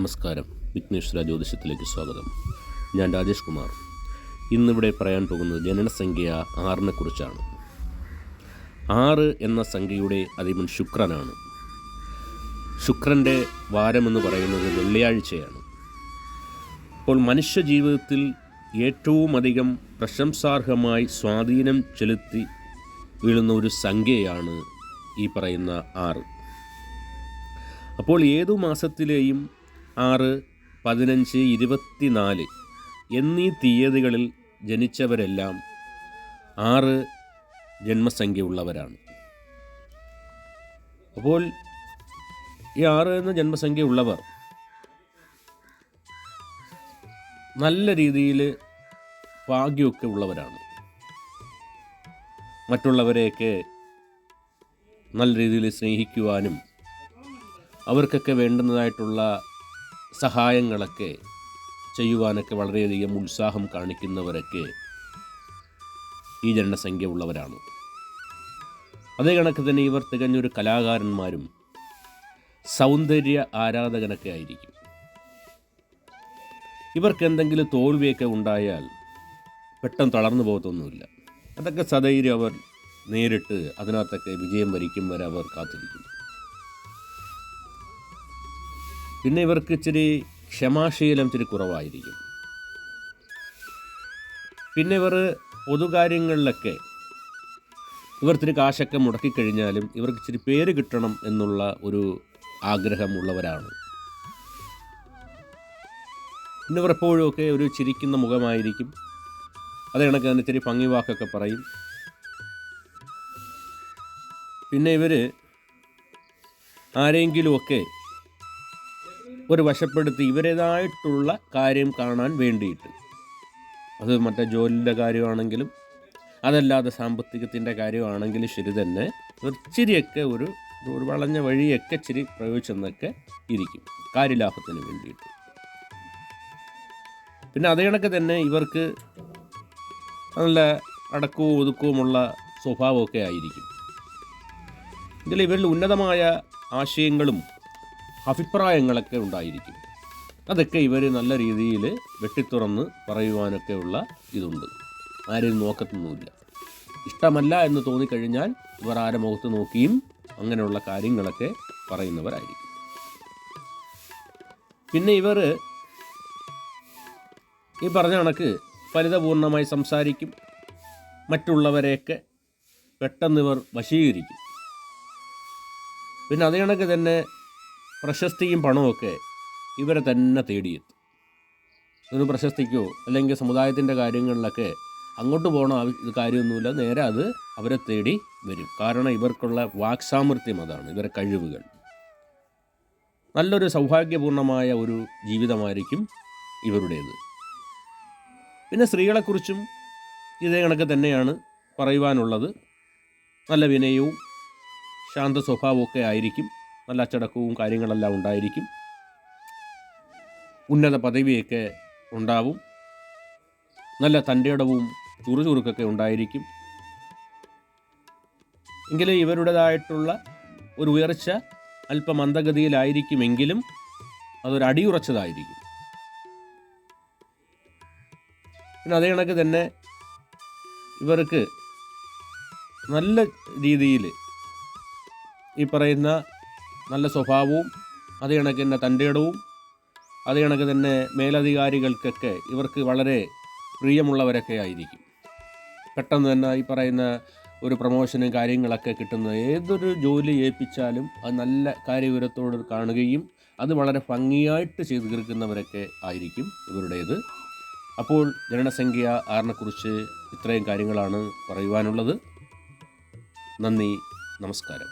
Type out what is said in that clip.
നമസ്കാരം. വിഘ്നേശ്വര ജ്യോതിഷത്തിലേക്ക് സ്വാഗതം. ഞാൻ രാജേഷ് കുമാർ. ഇന്നിവിടെ പറയാൻ പോകുന്നത് ജനനസംഖ്യ 6 കുറിച്ചാണ്. 6 എന്ന സംഖ്യയുടെ അധിപൻ ശുക്രനാണ്. ശുക്രൻ്റെ വാരമെന്ന് പറയുന്നത് വെള്ളിയാഴ്ചയാണ്. അപ്പോൾ മനുഷ്യ ജീവിതത്തിൽ ഏറ്റവും അധികം പ്രശംസാർഹമായി സ്വാധീനം ചെലുത്തി വീഴുന്ന ഒരു സംഖ്യയാണ് ഈ പറയുന്ന 6. അപ്പോൾ ഏതു മാസത്തിലെയും 6, 15, 24 എന്നീ തീയതികളിൽ ജനിച്ചവരെല്ലാം 6 ജന്മസംഖ്യ ഉള്ളവരാണ്. അപ്പോൾ ഈ 6 എന്ന ജന്മസംഖ്യ ഉള്ളവർ നല്ല രീതിയിൽ ഭാഗ്യമൊക്കെ ഉള്ളവരാണ്. മറ്റുള്ളവരെയൊക്കെ നല്ല രീതിയിൽ സ്നേഹിക്കുവാനും അവർക്കൊക്കെ വേണ്ടുന്നതായിട്ടുള്ള സഹായങ്ങളൊക്കെ ചെയ്യുവാനൊക്കെ വളരെയധികം ഉത്സാഹം കാണിക്കുന്നവരൊക്കെ ഈ ജനനസംഖ്യ ഉള്ളവരാണ്. അതേ കണക്ക് തന്നെ ഇവർ തികഞ്ഞൊരു കലാകാരന്മാരും സൗന്ദര്യ ആരാധകനൊക്കെ ആയിരിക്കും. ഇവർക്ക് എന്തെങ്കിലും തോൽവിയൊക്കെ ഉണ്ടായാൽ പെട്ടെന്ന് തളർന്നു പോകത്തൊന്നുമില്ല. അതൊക്കെ സധൈര്യം അവർ നേരിട്ട് അതിനകത്തൊക്കെ വിജയം വരിക്കും വരെ അവർ കാത്തിരിക്കും. പിന്നെ ഇവർക്ക് ഇച്ചിരി ക്ഷമാശീലം ഇച്ചിരി കുറവായിരിക്കും. പിന്നെ ഇവർ പൊതുകാര്യങ്ങളിലൊക്കെ ഇവർ ഇത്തിരി കാശൊക്കെ മുടക്കിക്കഴിഞ്ഞാലും ഇവർക്ക് ഇച്ചിരി പേര് കിട്ടണം എന്നുള്ള ഒരു ആഗ്രഹമുള്ളവരാണ്. പിന്നെ ഇവർ എപ്പോഴുമൊക്കെ ഒരു ചിരിക്കുന്ന മുഖമായിരിക്കും. അതേ കണക്ക് തന്നെ ഇത്തിരി ഭംഗി വാക്കൊക്കെ പറയും. പിന്നെ ഇവർ ആരെങ്കിലുമൊക്കെ ഒരു വശപ്പെടുത്തി ഇവരേതായിട്ടുള്ള കാര്യം കാണാൻ വേണ്ടിയിട്ട്, അത് മറ്റേ ജോലിയുടെ കാര്യമാണെങ്കിലും അതല്ലാതെ സാമ്പത്തികത്തിൻ്റെ കാര്യമാണെങ്കിലും ശരി തന്നെ, ഇച്ചിരിയൊക്കെ ഒരു വളഞ്ഞ വഴിയൊക്കെ ഇച്ചിരി പ്രയോഗിച്ചെന്നൊക്കെ ഇരിക്കും കാര്യലാഭത്തിന് വേണ്ടിയിട്ട്. പിന്നെ അതേ കണക്ക് തന്നെ ഇവർക്ക് നല്ല അടക്കവും ഒതുക്കവുമുള്ള സ്വഭാവമൊക്കെ ആയിരിക്കും. ഇതിൽ ഇവരിൽ ഉന്നതമായ ആശയങ്ങളും അഭിപ്രായങ്ങളൊക്കെ ഉണ്ടായിരിക്കും. അതൊക്കെ ഇവർ നല്ല രീതിയിൽ വെട്ടിത്തുറന്ന് പറയുവാനൊക്കെയുള്ള ഇതുണ്ട്. ആരെയും നോക്കത്തൊന്നുമില്ല. ഇഷ്ടമല്ല എന്ന് തോന്നിക്കഴിഞ്ഞാൽ ഇവർ ആരെ മുഖത്ത് നോക്കിയും അങ്ങനെയുള്ള കാര്യങ്ങളൊക്കെ പറയുന്നവരായിരിക്കും. പിന്നെ ഇവർ ഈ പറഞ്ഞ കണക്ക് ഫലിതപൂർണമായി സംസാരിക്കും. മറ്റുള്ളവരെയൊക്കെ പെട്ടെന്ന് ഇവർ വശീകരിക്കും. പിന്നെ അതേ കണക്ക് തന്നെ പ്രശസ്തിയും പണമൊക്കെ ഇവരെ തന്നെ തേടിയെത്തും. ഒരു പ്രശസ്തിക്കോ അല്ലെങ്കിൽ സമുദായത്തിൻ്റെ കാര്യങ്ങളിലൊക്കെ അങ്ങോട്ട് പോകണം കാര്യമൊന്നുമില്ല, നേരെ അത് അവരെ തേടി വരും. കാരണം ഇവർക്കുള്ള വാക്സാമർത്ഥ്യം അതാണ്, ഇവരെ കഴിവുകൾ. നല്ലൊരു സൗഭാഗ്യപൂർണമായ ഒരു ജീവിതമായിരിക്കും ഇവരുടേത്. പിന്നെ സ്ത്രീകളെക്കുറിച്ചും ഇതേ കണക്ക് തന്നെയാണ് പറയുവാനുള്ളത്. നല്ല വിനയവും ശാന്ത സ്വഭാവമൊക്കെ ആയിരിക്കും. നല്ല അച്ചടക്കവും കാര്യങ്ങളെല്ലാം ഉണ്ടായിരിക്കും. ഉന്നത പദവിയൊക്കെ ഉണ്ടാവും. നല്ല തൻ്റെടവും ചുറുചുറുക്കൊക്കെ ഉണ്ടായിരിക്കും. എങ്കിലും ഇവരുടേതായിട്ടുള്ള ഒരു ഉയർച്ച അല്പം മന്ദഗതിയിലായിരിക്കുമെങ്കിലും അതൊരു അടിയുറച്ചതായിരിക്കും. പിന്നെ അതേ കണക്ക് തന്നെ ഇവർക്ക് നല്ല രീതിയിൽ ഈ പറയുന്ന നല്ല സ്വഭാവവും അതേ കണക്ക് തന്നെ തൻ്റെടവും അതേ കണക്ക് തന്നെ മേലധികാരികൾക്കൊക്കെ ഇവർക്ക് വളരെ പ്രിയമുള്ളവരൊക്കെ ആയിരിക്കും. പെട്ടെന്ന് തന്നെ ഈ പറയുന്ന ഒരു പ്രമോഷനും കാര്യങ്ങളൊക്കെ കിട്ടുന്ന ഏതൊരു ജോലി ഏൽപ്പിച്ചാലും അത് നല്ല കാര്യവിവരത്തോട് കാണുകയും അത് വളരെ ഭംഗിയായിട്ട് ചെയ്തു തീർക്കുന്നവരൊക്കെ ആയിരിക്കും ഇവരുടേത്. അപ്പോൾ ജനനസംഖ്യ 6 ഇത്രയും കാര്യങ്ങളാണ് പറയുവാനുള്ളത്. നന്ദി, നമസ്കാരം.